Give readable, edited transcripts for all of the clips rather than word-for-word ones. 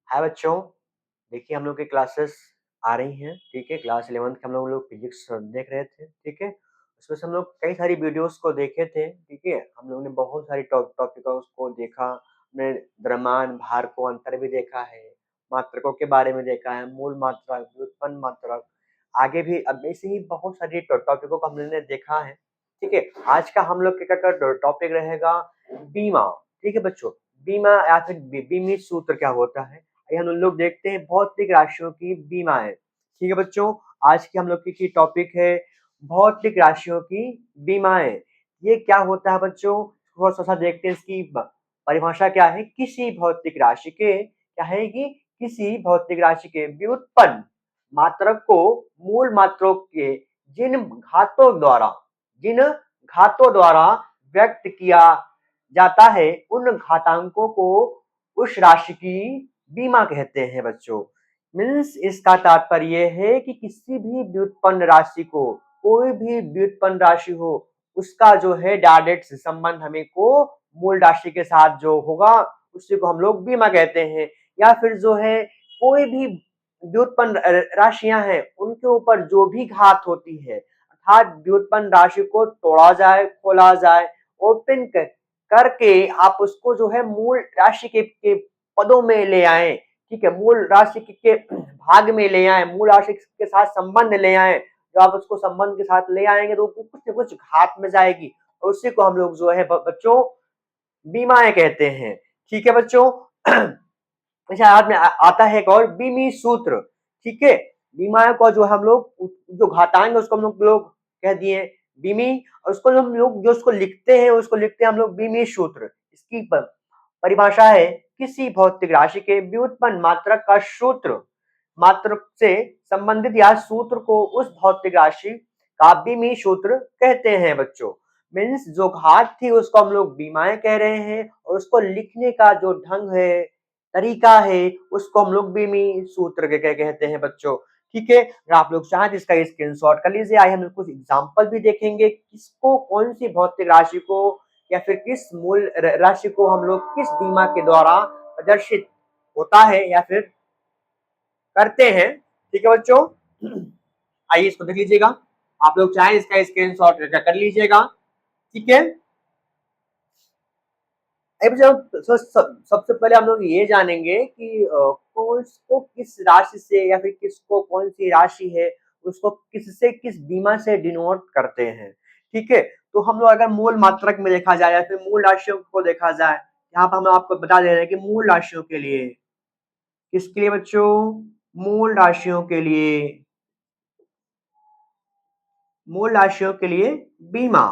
हाय बच्चों, देखिए हम लोग की क्लासेस आ रही हैं। ठीक है, क्लास 11th के हम लोग फिजिक्स देख रहे थे। ठीक है, उसमें से हम लोग कई सारी वीडियोस को देखे थे। ठीक है, हम लोग ने बहुत सारी टॉपिकों को देखा। हमने द्रव्यमान भार को अंतर भी देखा है, मात्रकों के बारे में देखा है, मूल मात्रक, व्युत्पन्न मात्रक, आगे भी अब ऐसे ही बहुत सारी टॉपिकों को हम लोगों ने देखा है। ठीक है, आज का हम लोग का टॉपिक रहेगा बीमा। ठीक है बच्चों, बीमा या फिर बीमित सूत्र क्या होता है, ये हम लोग देखते हैं। भौतिक राशियों की बीमाएं। ठीक है बच्चों, आज की हम लोग की टॉपिक है भौतिक राशियों की बीमाएं। ये क्या होता है बच्चों, थोड़ा सा देखते हैं इसकी परिभाषा क्या है। किसी भौतिक राशि के क्या है कि किसी भौतिक राशि के व्युत्पन्न मात्रक को मूल मात्रों के जिन घातों द्वारा व्यक्त किया जाता है, उन घातांकों को उस राशि की बीमा कहते हैं बच्चों। मीन्स इसका तात्पर्य है कि किसी भी व्युत्पन्न राशि को, कोई भी व्युत्पन्न राशि हो, उसका जो है डायरेक्ट संबंध हमें को मूल राशि के साथ जो होगा उसी को हम लोग बीमा कहते हैं। या फिर जो है कोई भी व्युत्पन्न राशियां हैं, उनके ऊपर जो भी घात होती है, अर्थात व्युत्पन्न राशि को तोड़ा जाए, खोला जाए, ओपन करके आप उसको जो है मूल राशि के पदों में ले आए। ठीक है, मूल राशि के भाग में ले आए, मूल राशि के साथ संबंध ले आए। जब आप उसको संबंध के साथ ले आएंगे तो कुछ न कुछ घात में जाएगी, और उसी को हम लोग जो है बच्चों बीमाएं कहते हैं। ठीक है बच्चों, अच्छा याद में आता है एक और बीमी सूत्र। ठीक है, बीमाएं को जो हम लोग जो घातांक है उसको हम लोग कह दिए बीमी, और उसको हम लोग जो उसको लिखते हैं उसको लिखते हैं हम लोग बीमी सूत्र। इसकी परिभाषा है किसी भौतिक राशि के व्युत्पन्न मात्रक का सूत्र, मात्रक से संबंधित या सूत्र को उस भौतिक राशि का बीमी सूत्र कहते हैं बच्चों। मीन्स जो घात थी उसको हम लोग बीमाएं कह रहे हैं, और उसको लिखने का जो ढंग है, तरीका है, उसको हम लोग बीमी सूत्र के कहते हैं बच्चों। ठीक है, अगर आप लोग चाहें तो इसका स्क्रीनशॉट कर लीजिए। आइए हम लोग कुछ एग्जांपल भी देखेंगे, किसको, कौन सी भौतिक राशि को या फिर किस मूल राशि को हम लोग किस बीमा के द्वारा प्रदर्शित होता है या फिर करते हैं। ठीक है बच्चों, आइए इसको देख लीजिएगा। आप लोग चाहें इसका स्क्रीनशॉट कर लीजिएगा। ठीक है, अब सबसे पहले हम लोग ये जानेंगे कि कौन को किस राशि से या फिर किसको कौन सी राशि है उसको किससे किस बीमा से डिनोट करते हैं। ठीक है, तो हम लोग अगर मूल मात्रक में देखा जाए या फिर मूल राशियों को देखा जाए, यहाँ पर हम आपको बता दे रहे हैं कि मूल राशियों के लिए, किसके लिए बच्चों, मूल राशियों के लिए, मूल राशियों के लिए बीमा।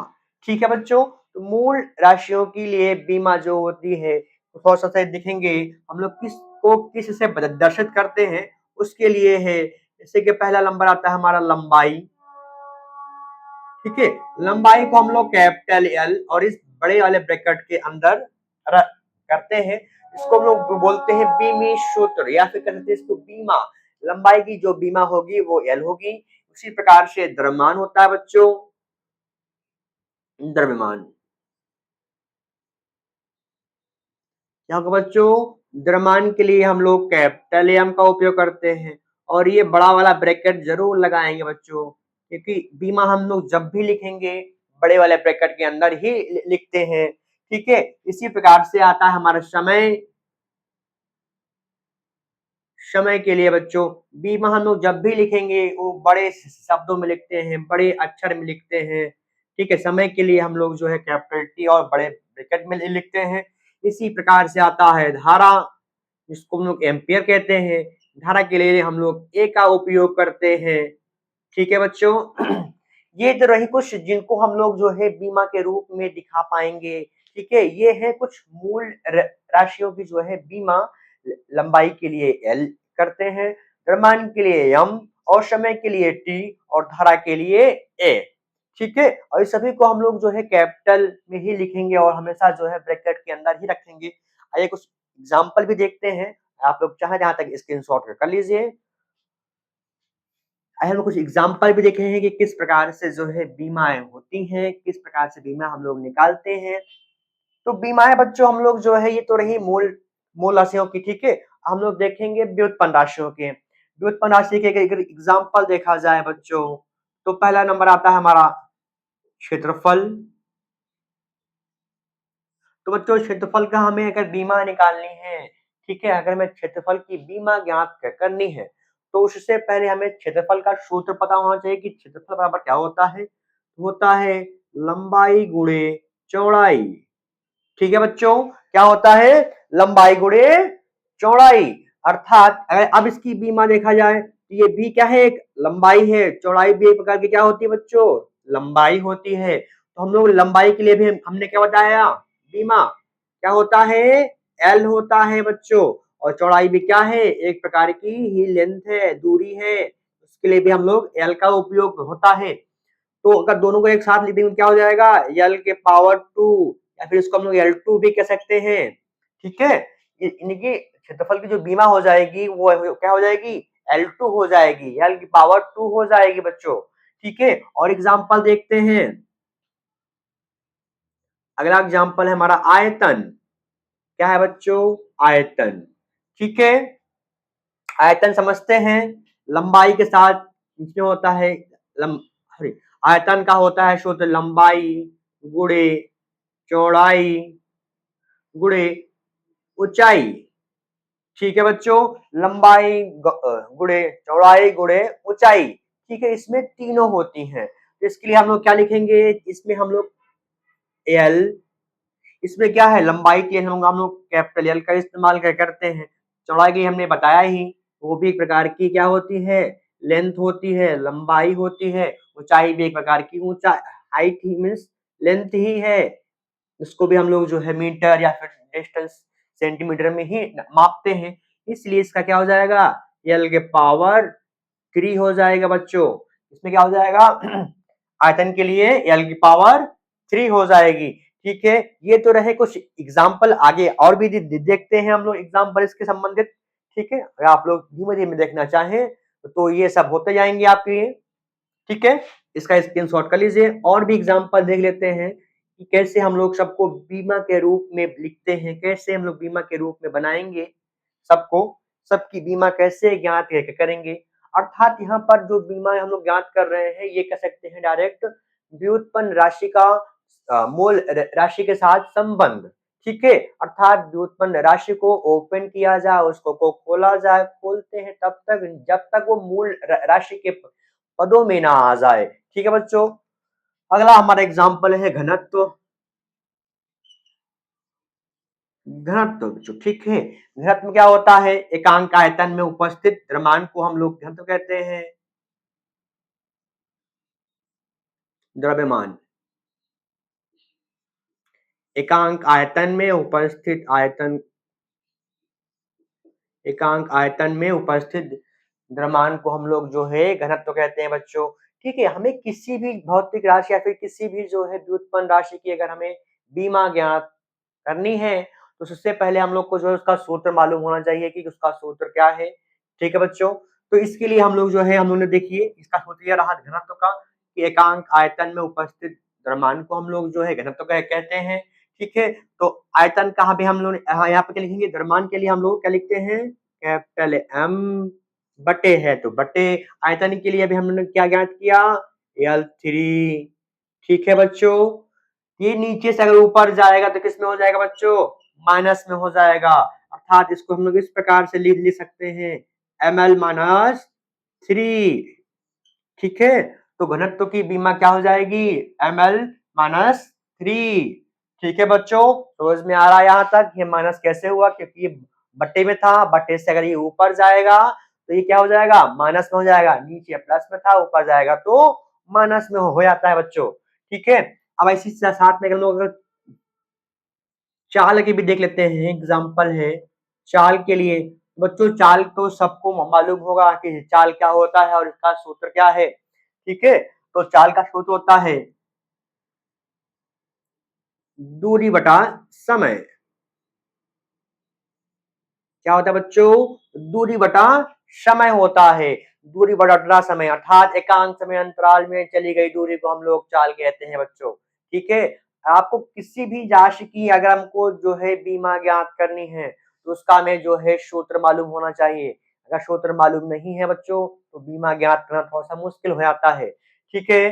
ठीक है बच्चों, तो मूल राशियों के लिए बीमा जो होती है तो थोड़ा सा दिखेंगे हम लोग किसको किस से प्रदर्शित करते हैं उसके लिए है। जैसे कि पहला नंबर आता है हमारा लंबाई। ठीक है, लंबाई को हम लोग कैपिटल एल और इस बड़े वाले ब्रैकेट के अंदर करते हैं। इसको हम लोग बोलते हैं बीमी सूत्र या फिर कहते हैं इसको बीमा। लंबाई की जो बीमा होगी वो एल होगी। उसी प्रकार से द्रव्यमान होता है बच्चों, द्रव्यमान यहाँ पर बच्चों द्रव्यमान के लिए हम लोग कैपिटल एम का उपयोग करते हैं, और ये बड़ा वाला ब्रैकेट जरूर लगाएंगे बच्चों, क्योंकि बीमा हम लोग जब भी लिखेंगे बड़े वाले ब्रैकेट के अंदर ही लिखते हैं। ठीक है, इसी प्रकार से आता है हमारा समय। समय के लिए बच्चों बीमा हम लोग जब भी लिखेंगे वो बड़े शब्दों में लिखते हैं, बड़े अक्षर में लिखते हैं। ठीक है, समय के लिए हम लोग जो है कैपिटल टी और बड़े ब्रैकेट में लिखते हैं। इसी प्रकार से आता है धारा, जिसको हम लोग एम्पियर कहते हैं। धारा के लिए हम लोग ए का उपयोग करते हैं। ठीक है बच्चों, ये तो रही कुछ जिनको हम लोग जो है बीमा के रूप में दिखा पाएंगे। ठीक है, ये है कुछ मूल राशियों की जो है बीमा। लंबाई के लिए एल करते हैं, द्रव्यमान के लिए एम, और समय के लिए टी, और धारा के लिए ए। ठीक है, और इस सभी को हम लोग जो है कैपिटल में ही लिखेंगे और हमेशा जो है ब्रैकेट के अंदर ही रखेंगे। आइए कुछ एग्जाम्पल भी देखते हैं। आप लोग चाहे जहां तक स्क्रीनशॉट कर लीजिए। हम कुछ एग्जाम्पल भी देखे हैं कि किस प्रकार से जो है बीमाएं होती हैं, किस प्रकार से बीमा हम लोग निकालते हैं। तो बीमाएं बच्चों हम लोग जो है ये तो रही मूल मूल राशियों की। ठीक है, हम लोग देखेंगे व्युत्पन्न राशियों के। व्युत्पन्न राशि के अगर एग्जाम्पल देखा जाए बच्चों, तो पहला नंबर आता है हमारा क्षेत्रफल। तो बच्चों क्षेत्रफल का हमें अगर बीमा निकालनी है, ठीक है, अगर हमें क्षेत्रफल की बीमा ज्ञात करनी है, तो उससे पहले हमें क्षेत्रफल का सूत्र पता होना चाहिए कि क्षेत्रफल बराबर क्या होता है। होता है लंबाई गुणे चौड़ाई। ठीक है बच्चों, क्या होता है? लंबाई गुणे चौड़ाई। अर्थात अगर अब इसकी बीमा देखा जाए तो ये भी क्या है? एक लंबाई है, चौड़ाई भी एक प्रकार की क्या होती है बच्चों? लंबाई होती है। तो हम लोग लंबाई के लिए भी हमने क्या बताया? बीमा क्या होता है? एल होता है बच्चों। और चौड़ाई भी क्या है? एक प्रकार की ही लेंथ है, दूरी है, उसके लिए भी हम लोग एल का उपयोग होता है। तो अगर दोनों को एक साथ लिख देंगे क्या हो जाएगा? एल के पावर 2, या फिर इसको हम लोग L2 भी कह सकते हैं। ठीक है, इनकी क्षेत्रफल की जो बीमा हो जाएगी वो क्या हो जाएगी? L2 हो जाएगी, एल की पावर 2 हो जाएगी बच्चों। ठीक है, और एग्जाम्पल देखते हैं। अगला एग्जाम्पल है हमारा आयतन। क्या है बच्चों? आयतन। ठीक है, आयतन समझते हैं। लंबाई के साथ इसमें होता है आयतन का होता है सूत्र लंबाई गुणे चौड़ाई गुणे ऊंचाई। ठीक है बच्चों, लंबाई गुणे चौड़ाई गुणे ऊंचाई। ठीक है, इसमें तीनों होती हैं। तो इसके लिए हम लोग क्या लिखेंगे? इसमें हम लोग एल, इसमें क्या है? लंबाई के लिए हम लोग कैपिटल एल का इस्तेमाल करते हैं। चौड़ाई की हमने बताया ही, वो भी एक प्रकार की क्या होती है? लेंथ होती है, लंबाई होती है। ऊंचाई भी एक प्रकार की ऊंचा हाइट ही मीन्स लेंथ ही है। इसको भी हम लोग जो है मीटर या फिर डिस्टेंस सेंटीमीटर में ही मापते हैं। इसलिए इसका क्या हो जाएगा? एल के पावर 3 हो जाएगा बच्चों। इसमें क्या हो जाएगा? आयतन के लिए एल की पावर 3 हो जाएगी। ठीक है, ये तो रहे कुछ एग्जाम्पल। आगे और भी देखते हैं हम लोग एग्जाम्पल इसके संबंधित। ठीक है, अगर आप लोग धीमे धीमे देखना चाहें तो ये सब होते जाएंगे आपके लिए। ठीक है, इसका स्क्रीनशॉट कर लीजिए। और भी एग्जाम्पल देख लेते हैं कि कैसे हम लोग सबको बीमा के रूप में लिखते हैं, कैसे हम लोग बीमा के रूप में बनाएंगे सबको, सबकी बीमा कैसे ज्ञात करेंगे। अर्थात यहाँ पर जो बीमा हम लोग ज्ञात कर रहे हैं, ये कह सकते हैं डायरेक्ट व्युत्पन्न राशि का मूल राशि के साथ संबंध। ठीक है, अर्थात व्युत्पन्न राशि को ओपन किया जाए, उसको को खोला जाए, खोलते हैं तब तक जब तक वो मूल राशि के पदों में ना आ जाए। ठीक है बच्चों, अगला हमारा एग्जाम्पल है घनत्व। घनत्व बच्चों, ठीक है, घनत्व क्या होता है? एकांक आयतन में उपस्थित द्रव्यमान को हम लोग घनत्व कहते हैं। द्रव्यमान एकांक आयतन में उपस्थित एकांक आयतन में उपस्थित द्रव्यमान को हम लोग जो है घनत्व कहते हैं बच्चों। ठीक है, हमें किसी भी भौतिक राशि या फिर किसी भी जो है व्युत्पन्न राशि की अगर हमें बीमा ज्ञात करनी है, तो सबसे पहले हम लोग को जो है उसका सूत्र मालूम होना चाहिए कि उसका सूत्र क्या है। ठीक है बच्चों, तो इसके लिए हम लोग जो है हम लोग ने देखिए इसका सूत्र यह रहा घनत्व का कि एकांक आयतन में उपस्थित द्रव्यमान को हम लोग जो है घनत्व कहते हैं। ठीक है, तो आयतन कहाँ पे हम लोग यहाँ पे क्या लिखेंगे? द्रव्यमान के लिए हम लोग क्या लिखते हैं? कैपिटल एम बटे है, तो बटे आयतन के लिए अभी हमने क्या ज्ञात किया? L3। ठीक है बच्चों, ये नीचे से अगर ऊपर जाएगा तो किस में हो जाएगा बच्चों? माइनस में हो जाएगा। अर्थात इसको हम लोग इस प्रकार से लिख सकते हैं Ml-3। ठीक है, तो घनत्व की बीमा क्या हो जाएगी? Ml-3। ठीक है बच्चों, समझ में आ रहा है यहाँ तक ये माइनस कैसे हुआ? क्योंकि ये बट्टे में था, बट्टे से अगर ये ऊपर जाएगा तो ये क्या हो जाएगा? माइनस में हो जाएगा। नीचे प्लस में था, ऊपर जाएगा तो माइनस में हो जाता है बच्चों। ठीक है, अब इसी साथ में हम लोग अगर चाल के भी देख लेते हैं, एग्जाम्पल है चाल के लिए। बच्चों चाल तो सबको मालूम होगा कि चाल क्या होता है और इसका सूत्र क्या है। ठीक है, तो चाल का सूत्र होता है दूरी बटा समय। क्या होता है बच्चों? दूरी बटा समय होता है। दूरी बटा समय अर्थात एकांक समय अंतराल में चली गई दूरी को हम लोग चाल कहते हैं बच्चों। ठीक है, आपको किसी भी राशि की अगर हमको जो है बीमा ज्ञात करनी है तो उसका हमें जो है सूत्र मालूम होना चाहिए। अगर सूत्र मालूम नहीं है बच्चों तो बीमा ज्ञात करना थोड़ा सा मुश्किल हो जाता है। ठीक है,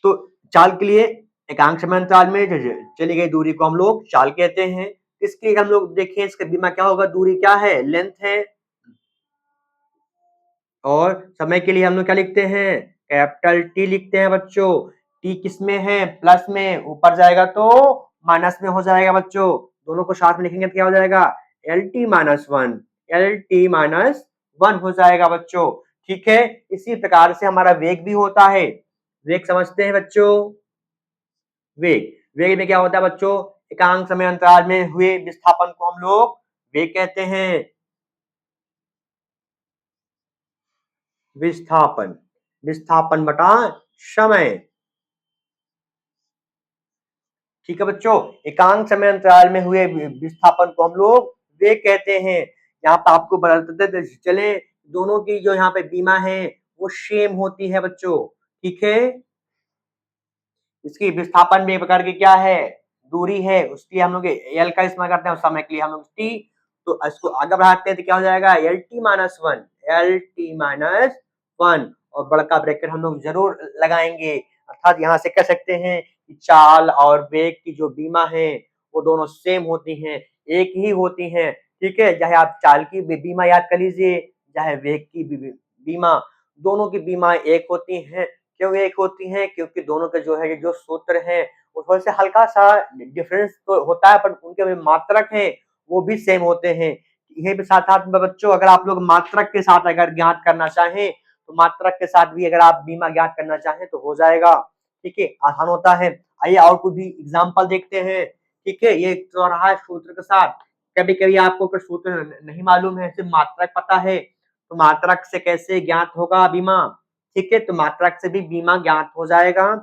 तो चाल के लिए एकांक समय अंतराल में चली गई दूरी को हम लोग चाल कहते हैं। इसके लिए हम लोग देखें इसका बीमा क्या होगा, दूरी क्या है, लेंथ है, और समय के लिए हम लोग क्या लिखते हैं, कैपिटल टी लिखते हैं बच्चों। टी किस में है, प्लस में, ऊपर जाएगा तो माइनस में हो जाएगा बच्चों। दोनों को साथ में लिखेंगे तो क्या हो जाएगा, L T minus one, L T minus one हो जाएगा बच्चों। ठीक है, इसी प्रकार से हमारा वेग भी होता है। वेग समझते हैं बच्चों, वेग, वेग में क्या होता है बच्चों, एकांक समय अंतराल में हुए विस्थापन को हम लोग वेग कहते हैं। विस्थापन, विस्थापन बटा समय। ठीक है बच्चों, एकांक समय अंतराल में हुए विस्थापन को हम लोग वेग कहते हैं। यहाँ पे आपको बताते चले, दोनों की जो यहाँ पे बीमा है वो सेम होती है बच्चों। ठीक है, इसकी विस्थापन भी प्रकार की क्या है, दूरी है, उसके लिए हम लोग एल का इस्तेमाल करते हैं, उस समय के लिए हम लोग टी। तो इसको आगे बढ़ाते हैं तो क्या हो जाएगा, L T minus one, L T minus one, और बड़का ब्रैकेट हम लोग जरूर लगाएंगे। अर्थात यहाँ से कह सकते हैं कि चाल और वेग की जो बीमा है वो दोनों सेम होती हैं, एक ही होती हैं। ठीक है, चाहे आप चाल की बीमा याद कर लीजिए, चाहे वेग की बीमा, दोनों की बीमा एक होती है। क्यों एक होती हैं, क्योंकि दोनों के जो है जो सूत्र हैं वो थोड़े से हल्का सा डिफरेंस तो होता है, पर उनके जो मात्रक हैं वो भी सेम होते हैं। यही पे साथ साथ में बच्चों अगर आप लोग मात्रक के साथ अगर ज्ञात करना चाहें तो मात्रक के साथ भी अगर आप बीमा ज्ञात करना चाहें तो हो जाएगा। ठीक है, आसान होता है। आइए और कुछ भी एग्जाम्पल देखते हैं। ठीक है, ये तो रहा है सूत्र के साथ। कभी कभी आपको अगर सूत्र नहीं मालूम है, सिर्फ मात्रक पता है, तो मात्रक से कैसे ज्ञात होगा बीमा। ठीक है, तो मात्रक से भी बीमा ज्ञात हो जाएगा।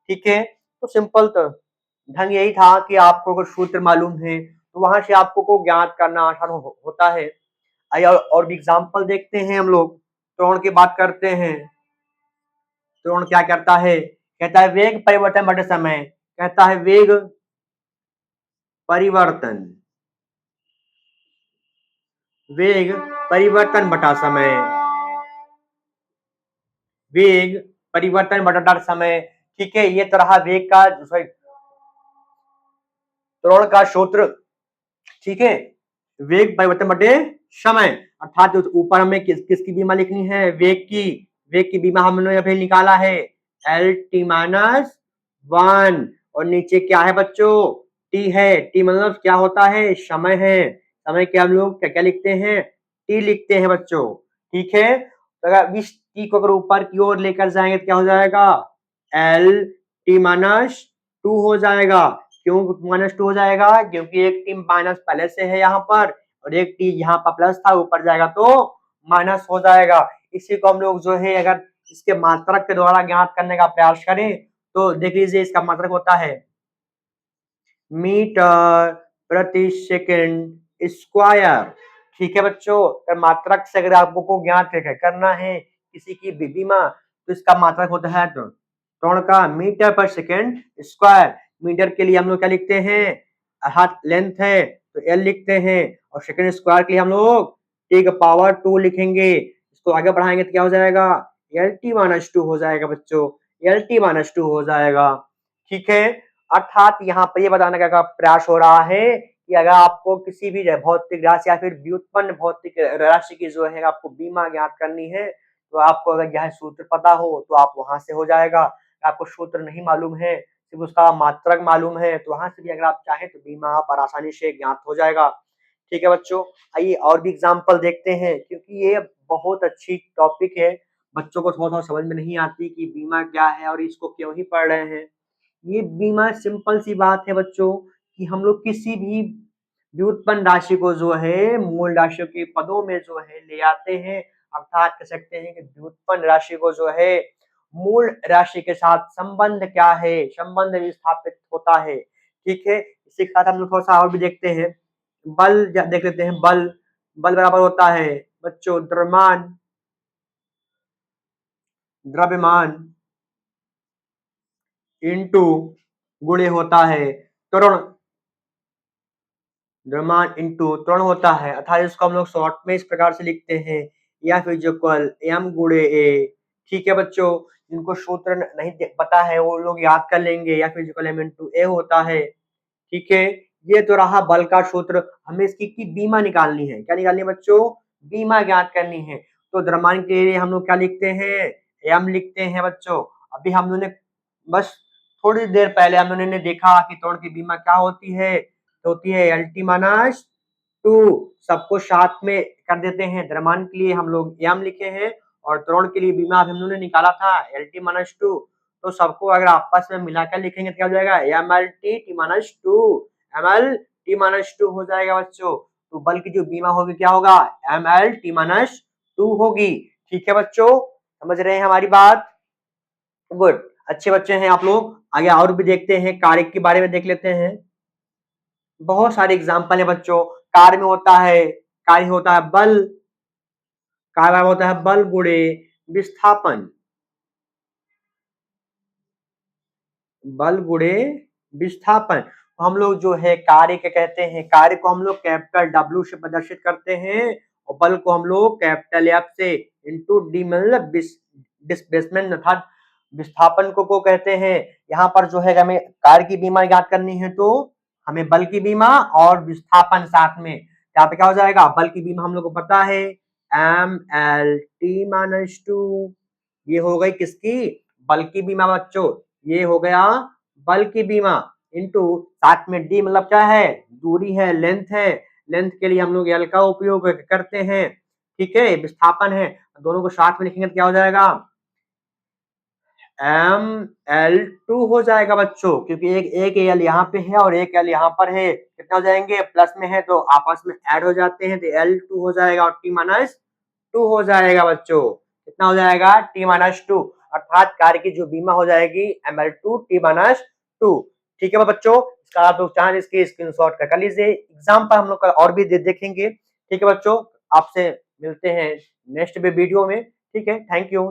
ठीक है, तो सिंपल तो ढंग यही था कि आपको अगर सूत्र मालूम है तो वहां से आपको को ज्ञात करना आसान होता है। आइए और भी एग्जाम्पल देखते हैं हम लोग। त्वरण की बात करते हैं। त्वरण क्या करता है, कहता है वेग परिवर्तन बटे समय, कहता है वेग परिवर्तन, वेग परिवर्तन बटा समय, वेग परिवर्तन बटा समय। ठीक है, ये तरह वेग का त्वरण का सूत्र। ठीक है, वेग परिवर्तन बटे समय, अर्थात ऊपर हमें किसकी बीमा लिखनी है, वेग की। वेग की बीमा हमने अभी निकाला है एल टी माइनस वन, और नीचे क्या है बच्चों, टी है। टी मतलब क्या होता है, समय है। समय के हम लोग क्या क्या लिखते हैं, टी लिखते हैं बच्चों। ठीक है, तो अगर इस टी को अगर ऊपर की ओर लेकर जाएंगे तो क्या हो जाएगा, एल टी माइनस टू हो जाएगा। क्यों माइनस टू हो जाएगा, क्योंकि एक टी माइनस पहले से है यहाँ पर, और एक टी यहाँ पर प्लस था, ऊपर जाएगा तो माइनस हो जाएगा। इसी को हम लोग जो है अगर इसके मात्रक के द्वारा ज्ञात करने का प्रयास करें तो देख लीजिए इसका मात्रक होता है मीटर प्रति सेकंड स्क्वायर। ठीक है बच्चों, अगर मात्रक से अगर आपको को ज्ञात करना है किसी की बीमा, तो इसका मात्रक होता है तो त्वरण का मीटर पर सेकंड स्क्वायर। मीटर के लिए हम लोग क्या लिखते हैं, हाथ लेंथ है तो एल लिखते हैं, और सेकंड स्क्वायर के लिए हम लोग टी का पावर टू लिखेंगे। इसको आगे बढ़ाएंगे तो क्या हो जाएगा, एल टी माइनस टू हो जाएगा बच्चों, एल टी माइनस टू हो जाएगा। ठीक है, अर्थात यहाँ पर ये बताने का प्रयास हो रहा है कि अगर आपको किसी भी भौतिक राशि या फिर व्युत्पन्न भौतिक राशि की जो है आपको बीमा ज्ञात करनी है, तो आपको अगर यह सूत्र पता हो तो आप वहां से हो जाएगा। आपको सूत्र नहीं मालूम है, सिर्फ उसका मात्रक मालूम है, तो वहां से भी अगर आप चाहें तो बीमा आप आसानी से ज्ञात हो जाएगा। ठीक है बच्चों, आइए और भी एग्जाम्पल देखते हैं, क्योंकि ये बहुत अच्छी टॉपिक है। बच्चों को थोड़ा थोड़ा समझ में नहीं आती कि बीमा क्या है और इसको क्यों ही पढ़ रहे हैं। ये बीमा सिंपल सी बात है बच्चों कि हम लोग किसी भी व्युत्पन्न राशि को जो है मूल राशि के पदों में जो है ले आते हैं। अर्थात कह सकते हैं कि व्युत्पन्न राशि को जो है मूल राशि के साथ संबंध क्या है, संबंध स्थापित होता है। ठीक है, इसी के साथ हम लोग थोड़ा सा और भी देखते हैं। बल देख लेते हैं। बल, बल बराबर होता है बच्चों द्रव्यमान, द्रव्यमान इंटू गुणे होता है त्वरण, द्रव्यमान इंटू त्वरण होता है, अर्थात इसको हम लोग शॉर्ट में इस प्रकार से लिखते हैं, एफ इज इक्वल एम गुणे ए। ठीक है बच्चों, जिनको सूत्र नहीं पता है वो लोग याद कर लेंगे, F is equal M into A होता है। ठीक है, ये तो रहा बल का सूत्र। हमें इसकी की बीमा निकालनी है। क्या निकालनी है बच्चों? बीमा ज्ञात करनी है। तो द्रव्यमान के लिए हम लोग क्या लिखते हैं? एम लिखते हैं बच्चों। अभी हम लोगों ने बस थोड़ी देर पहले हम लोगों ने देखा कि त्वरण की बीमा क्या होती है, तो होती है एल टी माइनस टू। सबको साथ में कर देते हैं। द्रव्यमान के लिए हम लोग एम लिखे हैं और त्वरण के लिए बीमा हम लोगों ने निकाला था एल टी माइनस टू। तो सबको अगर आपस में मिलाकर लिखेंगे तो क्या हो जाएगा? M L T minus two, M L T minus two हो जाएगा बच्चों। तो बल की जो बीमा होगी क्या होगा? M L T minus two होगी। ठीक है बच्चों, समझ रहे हैं हमारी बात? गुड, अच्छे बच्चे हैं आप लोग। आगे और भी देखते हैं, कार्य के बारे में देख लेते हैं। बहुत सारे एग्जाम्पल है बच्चों। कार्य में होता है, कार्य होता है बल, कार्य में होता है बल गुणे विस्थापन, बल गुणे विस्थापन। तो हम लोग जो है कार्य के कहते हैं, कार्य को हम लोग कैपिटल डब्ल्यू से प्रदर्शित करते हैं और बल को हम लोग कैपिटल एफ से इंटू डी मतलब डिस्प्लेसमेंट अर्थात विस्थापन को कहते हैं। यहाँ पर जो है हमें कार्य की बीमा याद करनी है तो हमें बल की बीमा और विस्थापन साथ में, यहाँ पे क्या हो जाएगा? बल की बीमा हम लोग को पता है M L T minus two. ये हो गई किसकी? बल की बीमा बच्चों। ये हो गया बल की बीमा इंटू साथ में डी मतलब क्या है? दूरी है, लेंथ है। लेंथ के लिए हम लोग एल का उपयोग करते हैं। ठीक है, विस्थापन है, दोनों को साथ में लिखेंगे तो क्या हो जाएगा? एम एल टू हो जाएगा बच्चों, क्योंकि एक एल यहाँ पे है और एक एल यहाँ पर है। कितना हो जाएंगे? प्लस में है तो आपस में ऐड हो जाते हैं, तो एल टू हो जाएगा और टी माइनस टू हो जाएगा बच्चों। कितना हो जाएगा? टी माइनस टू, अर्थात कार्य की जो बीमा हो जाएगी M L two T minus two. ठीक है बच्चों, इसका आप लोग चाहें इसकी स्क्रीनशॉट कर लीजिए। एग्जाम पर हम लोग और भी देखेंगे। ठीक है बच्चों, आपसे मिलते हैं नेक्स्ट वीडियो में। ठीक है, थैंक यू।